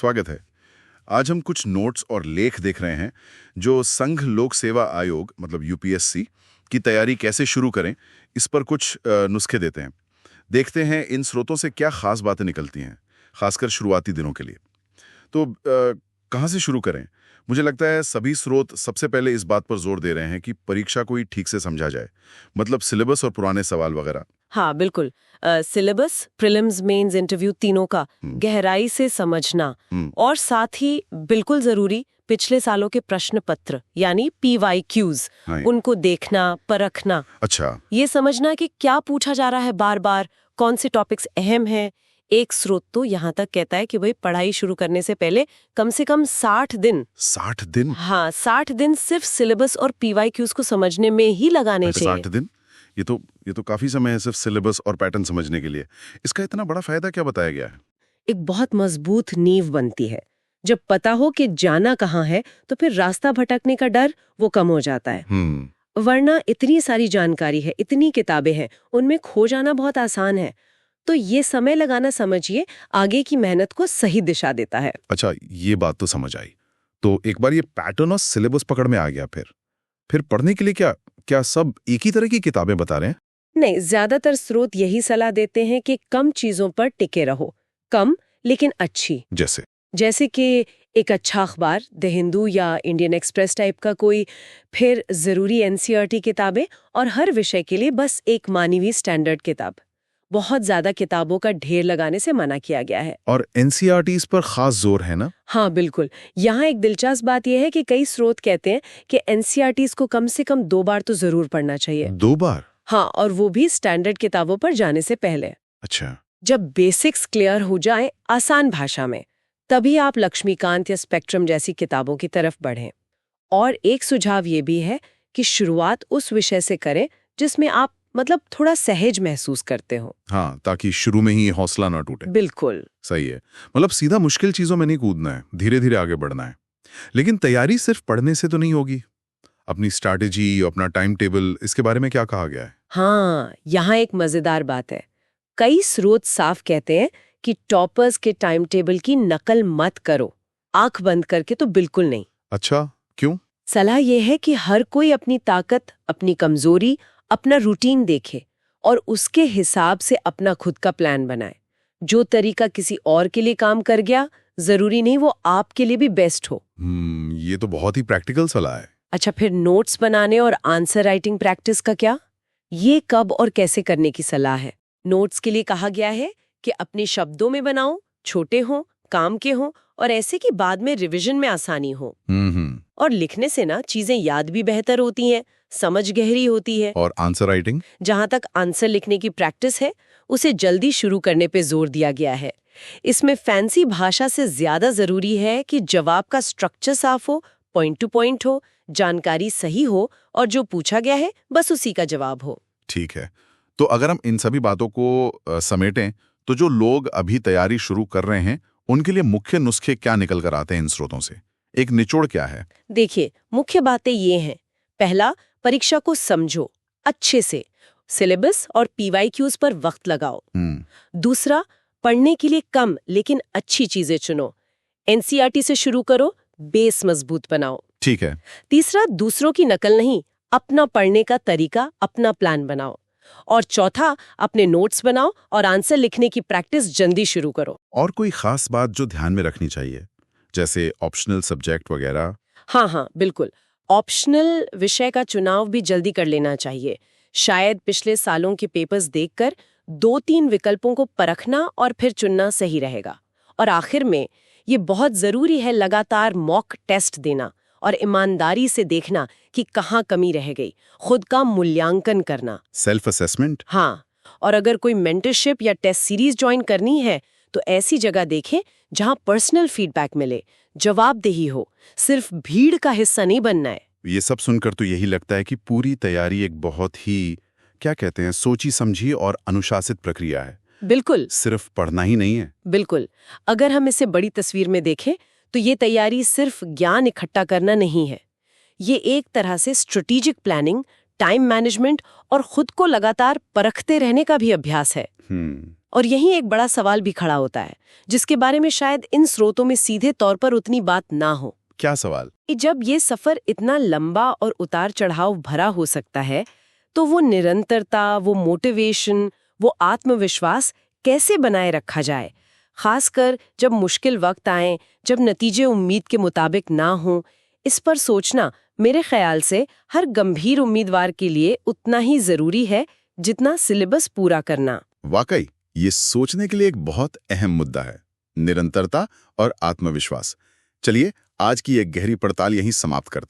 स्वागत है। आज हम कुछ नोट्स और लेख देख रहे हैं जो संघ लोक सेवा आयोग मतलब यूपीएससी की तैयारी कैसे शुरू करें, इस पर कुछ नुस्खे देते हैं। देखते हैं इन स्रोतों से क्या खास बातें निकलती हैं, खासकर शुरुआती दिनों के लिए। तो कहाँ से शुरू करें? मुझे लगता है सभी स्रोत सबसे पहले इस बात पर जोर दे रहे हैं कि परीक्षा को ही ठीक से समझा जाए, मतलब सिलेबस और पुराने सवाल वगैरह। हाँ बिल्कुल। सिलेबस, प्रीलिम्स, मेंस, इंटरव्यू तीनों का गहराई से समझना और साथ ही बिल्कुल जरूरी पिछले सालों के प्रश्न पत्र यानी PYQs उनको देखना, परखना। अच्छा, ये समझना कि क्या पूछा जा रहा है बार बार, कौन से टॉपिक्स अहम हैं। एक स्रोत तो यहाँ तक कहता है कि भाई पढ़ाई शुरू करने से पहले कम से कम 60 दिन 60 दिन? हाँ 60 दिन सिर्फ सिलेबस और PYQs को समझने में ही लगाने चाहिए। 60 दिन? ये तो काफी समय है सिर्फ सिलेबस और पैटर्न समझने के लिए। इसका इतना बड़ा फायदा क्या बताया गया है? एक बहुत मजबूत नींव बनती है। जब पता हो कि जाना कहाँ है तो फिर रास्ता भटकने का डर वो कम हो जाता है। वरना इतनी सारी जानकारी है, इतनी किताबें हैं, उनमें खो जाना बहुत आसान है। तो ये समय लगाना समझिए आगे की मेहनत को सही दिशा देता है। अच्छा, ये बात तो समझ आई। तो एक बार ये पैटर्न और सिलेबस पकड़ में आ गया, फिर पढ़ने के लिए क्या सब एक ही तरह की किताबें बता रहे हैं? नहीं, ज्यादातर स्रोत यही सलाह देते हैं कि कम चीजों पर टिके रहो, कम लेकिन अच्छी। जैसे कि एक अच्छा अखबार, द हिंदू या इंडियन एक्सप्रेस टाइप का कोई, फिर जरूरी एनसीईआरटी किताबें और हर विषय के लिए बस एक मानवीय स्टैंडर्ड किताब। बहुत ज्यादा किताबों का ढेर लगाने से मना किया गया है। और एनसीईआरटीज़ पर खास जोर है ना? हाँ बिल्कुल। यहाँ एक दिलचस्प बात यह है कि कई स्रोत कहते हैं कि एनसीईआरटीज़ को कम से कम 2 बार तो जरूर पढ़ना चाहिए। 2 बार? हाँ, और वो भी स्टैंडर्ड किताबों पर जाने से पहले। अच्छा। जब बेसिक्स क्लियर हो जाए आसान भाषा में, तभी आप लक्ष्मीकांत या स्पेक्ट्रम जैसी किताबों की तरफ बढ़ें। और एक सुझाव ये भी है कि शुरुआत उस विषय से करें जिसमें आप थोड़ा सहज महसूस करते हो। हाँ, ताकि शुरू में ही हौसला ना टूटे। बिल्कुल सही है। मतलब सीधा मुश्किल चीजों में नहीं कूदना है, धीरे धीरे आगे बढ़ना है। लेकिन तैयारी सिर्फ पढ़ने से तो नहीं होगी। अपनी स्ट्रैटेजी, अपना टाइम टेबल, इसके बारे में क्या कहा गया है? हाँ, यहाँ एक मजेदार बात है। कई स्रोत साफ कहते हैं कि टॉपर्स के टाइम टेबल की नकल मत करो, आंख बंद करके तो बिल्कुल नहीं। अच्छा, क्यों? सलाह यह है कि हर कोई अपनी ताकत, अपनी कमजोरी, अपना रूटीन देखे और उसके हिसाब से अपना खुद का प्लान बनाए। जो तरीका किसी और के लिए काम कर गया, जरूरी नहीं वो आपके लिए भी बेस्ट हो। ये तो बहुत ही प्रैक्टिकल सलाह है। अच्छा, फिर नोट्स बनाने और आंसर राइटिंग प्रैक्टिस का क्या? ये कब और कैसे करने की सलाह है। नोट्स के लिए कहा गया है कि अपने शब्दों में बनाओ, छोटे हों, काम के हों और ऐसे कि बाद में रिवीजन में आसानी हो। और लिखने से ना चीजें याद भी बेहतर होती हैं, समझ गहरी होती है। और आंसर राइटिंग? जहां तक आंसर लिखने की प्रैक्टिस है, उसे जल्दी शुरू करने पे जोर दिया गया है। इसमें फैंसी भाषा से ज्यादा जरूरी है कि जवाब का स्ट्रक्चर साफ हो, पॉइंट टू पॉइंट हो, जानकारी सही हो और जो पूछा गया है बस उसी का जवाब हो। ठीक है। तो अगर हम इन सभी बातों को समेटें, तो जो लोग अभी तैयारी शुरू कर रहे हैं उनके लिए मुख्य नुस्खे क्या निकल कर आते हैं इन स्रोतों से? एक निचोड़ क्या है? देखिए, मुख्य बातें ये हैं। पहला, परीक्षा को समझो अच्छे से, सिलेबस और PYQs पर वक्त लगाओ। दूसरा, पढ़ने के लिए कम लेकिन अच्छी चीजें चुनो। एनसीईआरटी से शुरू करो, बेस मजबूत बनाओ। ठीक है। तीसरा, दूसरों की नकल नहीं, अपना पढ़ने का तरीका, अपना प्लान बनाओ। और चौथा, अपने नोट्स बनाओ और आंसर लिखने की प्रैक्टिस जल्दी शुरू करो। और कोई खास बात जो ध्यान में रखनी चाहिए, जैसे ऑप्शनल सब्जेक्ट वगैरह? हाँ बिल्कुल। ऑप्शनल विषय का चुनाव भी जल्दी कर लेना चाहिए। शायद पिछले सालों के पेपर्स देखकर 2-3 विकल्पों को परखना और फिर चुनना सही रहेगा। और आखिर में ये बहुत जरूरी है लगातार मॉक टेस्ट देना और ईमानदारी से देखना कि कहाँ कमी रह गई, खुद का मूल्यांकन करना। Self assessment? हाँ, और अगर कोई मेंटरशिप या टेस्ट सीरीज ज्वाइन करनी है तो ऐसी जगह देखें जहाँ पर्सनल फीडबैक मिले, जवाबदेही हो, सिर्फ भीड़ का हिस्सा नहीं बनना है। ये सब सुनकर तो यही लगता है कि पूरी तैयारी एक बहुत ही, क्या कहते हैं, सोची समझी और अनुशासित प्रक्रिया है। बिल्कुल, सिर्फ पढ़ना ही नहीं है। बिल्कुल। अगर हम इसे बड़ी तस्वीर में देखें तो ये तैयारी सिर्फ ज्ञान इकट्ठा करना नहीं है। ये एक तरह से स्ट्रेटेजिक प्लानिंग, टाइम मैनेजमेंट और खुद को लगातार परखते रहने का भी अभ्यास है। और यहीं एक बड़ा सवाल भी खड़ा होता है, जिसके बारे में शायद इन स्रोतों में सीधे तौर पर उतनी बात ना हो। क्या सवाल? कि जब ये सफर इतना लंबा और उतार चढ़ाव भरा हो सकता है, तो वो निरंतरता, वो मोटिवेशन, वो आत्मविश्वास कैसे बनाए रखा जाए, खासकर जब मुश्किल वक्त आए, जब नतीजे उम्मीद के मुताबिक ना हों। इस पर सोचना मेरे ख्याल से हर गंभीर उम्मीदवार के लिए उतना ही जरूरी है जितना सिलेबस पूरा करना। वाकई ये सोचने के लिए एक बहुत अहम मुद्दा है, निरंतरता और आत्मविश्वास। चलिए आज की एक गहरी पड़ताल यहीं समाप्त करते हैं।